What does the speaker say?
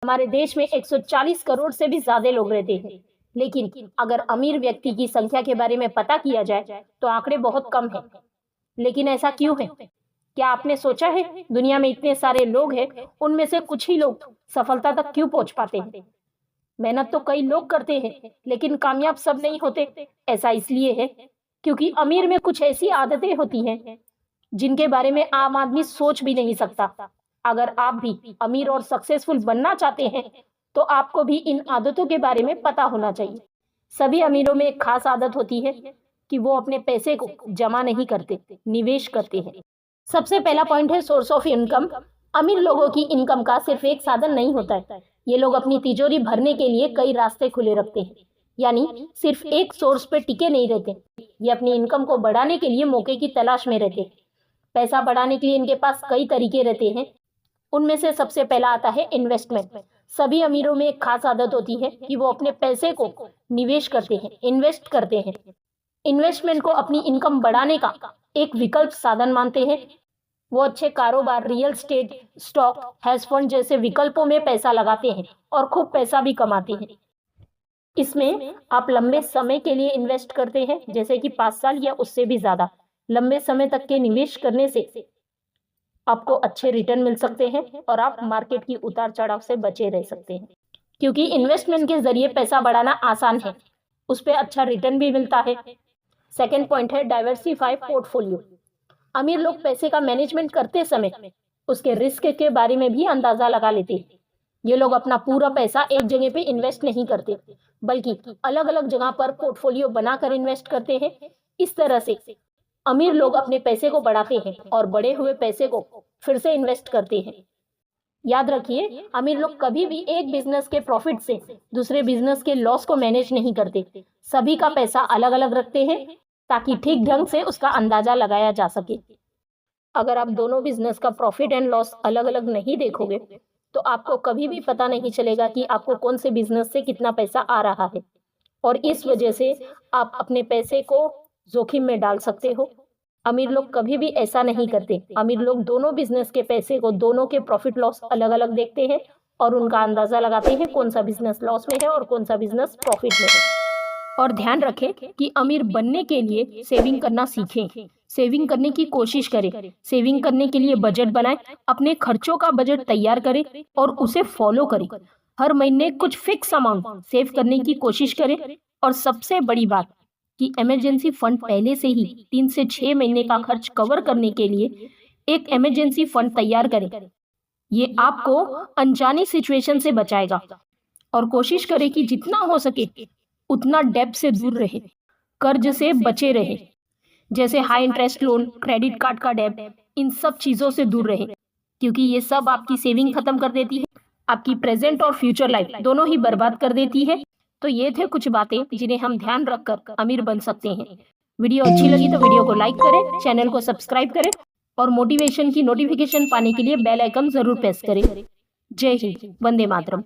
हमारे देश में 140 करोड़ से भी ज्यादा लोग रहते हैं, लेकिन अगर अमीर व्यक्ति की संख्या के बारे में पता किया जाए तो आंकड़े बहुत कम हैं। लेकिन ऐसा क्यों है? क्या आपने सोचा है, दुनिया में इतने सारे लोग हैं, उनमें से कुछ ही लोग सफलता तक क्यों पहुंच पाते हैं? मेहनत तो कई लोग करते हैं, लेकिन कामयाब सब नहीं होते। ऐसा इसलिए है क्योंकि अमीर में कुछ ऐसी आदतें होती हैं जिनके बारे में आम आदमी सोच भी नहीं सकता। अगर आप भी अमीर और सक्सेसफुल बनना चाहते हैं तो आपको भी इन आदतों के बारे में पता होना चाहिए। सभी अमीरों में एक खास आदत होती है कि वो अपने पैसे को जमा नहीं करते, निवेश करते हैं। सबसे पहला पॉइंट है सोर्स ऑफ इनकम। अमीर लोगों की इनकम का सिर्फ एक साधन नहीं होता है, ये लोग अपनी तिजोरी भरने के लिए कई रास्ते खुले रखते हैं। यानी सिर्फ एक सोर्स पे टिके नहीं रहते, ये अपनी इनकम को बढ़ाने के लिए मौके की तलाश में रहते हैं। पैसा बढ़ाने के लिए इनके पास कई तरीके रहते हैं। उनमें से सबसे पहला आता है इन्वेस्टमेंट। सभी अमीरों में एक खास आदत होती है कि वो अपने पैसे को निवेश करते हैं, इन्वेस्ट करते हैं। इन्वेस्टमेंट को अपनी इनकम बढ़ाने का एक विकल्प साधन मानते हैं। वो अच्छे कारोबार, real estate, stock, hedge fund जैसे विकल्पों में पैसा लगाते हैं और खूब पैसा भी कमाते हैं। इसमें आप लंबे समय के लिए इन्वेस्ट करते हैं, जैसे कि 5 साल या उससे भी ज्यादा। लंबे समय तक के निवेश करने से आपको अच्छे रिटर्न मिल सकते हैं और आप मार्केट की उतार चढ़ाव से बचे रह सकते हैं। क्योंकि इन्वेस्टमेंट के जरिए पैसा बढ़ाना आसान है, उस पर अच्छा रिटर्न भी मिलता है। सेकेंड पॉइंट है डाइवर्सिफाई पोर्टफोलियो। अमीर लोग पैसे का मैनेजमेंट करते समय उसके रिस्क के बारे में भी अंदाजा लगा लेते हैं। ये लोग अपना पूरा पैसा एक जगह पे इन्वेस्ट नहीं करते, बल्कि अलग अलग जगह पर पोर्टफोलियो बनाकर इन्वेस्ट करते हैं। इस तरह से अमीर लोग अपने पैसे को बढ़ाते हैं और बढ़े हुए पैसे को फिर से इन्वेस्ट करते हैं। याद रखिए, अमीर लोग कभी भी एक बिजनेस के प्रॉफिट से दूसरे बिजनेस के लॉस को मैनेज नहीं करते। सभी का पैसा अलग अलग रखते हैं ताकि ठीक ढंग से उसका अंदाजा लगाया जा सके। अगर आप दोनों बिजनेस का प्रॉफिट एंड लॉस अलग अलग नहीं देखोगे तो आपको कभी भी पता नहीं चलेगा कि आपको कौन से बिजनेस से कितना पैसा आ रहा है, और इस वजह से आप अपने पैसे को जोखिम में डाल सकते हो। अमीर लोग कभी भी ऐसा नहीं करते। अमीर लोग दोनों बिजनेस के पैसे को, दोनों के प्रॉफिट लॉस अलग अलग देखते हैं और उनका अंदाजा लगाते हैं कौन सा बिजनेस लॉस में है और कौन सा बिजनेस प्रॉफिट में है। और ध्यान रखें कि अमीर बनने के लिए सेविंग करना सीखें, सेविंग करने की कोशिश करें। सेविंग करने के लिए बजट बनाएं, अपने खर्चों का बजट तैयार करें और उसे फॉलो करें। हर महीने कुछ फिक्स अमाउंट सेव करने की कोशिश करें। और सबसे बड़ी बात कि इमरजेंसी फंड पहले से ही 3 से 6 महीने का खर्च कवर करने के लिए एक इमरजेंसी फंड तैयार करें। ये आपको अनजानी सिचुएशन से बचाएगा। और कोशिश करें कि जितना हो सके उतना डेब्ट से दूर रहे, कर्ज से बचे रहे, जैसे high interest loan, credit card का डेब्ट, इन सब चीज़ों से दूर रहे, क्योंकि ये सब आपकी सेविंग खत्म कर देती है, आपकी प्रेजेंट और फ्यूचर लाइफ दोनों ही बर्बाद कर देती है। तो ये थे कुछ बातें जिन्हें हम ध्यान रखकर अमीर बन सकते हैं। वीडियो अच्छी लगी तो वीडियो को लाइक करें, चैनल को सब्सक्राइब करें और मोटिवेशन की नोटिफिकेशन पाने के लिए बेल आइकन जरूर प्रेस करें। जय हिंद, वंदे मातरम।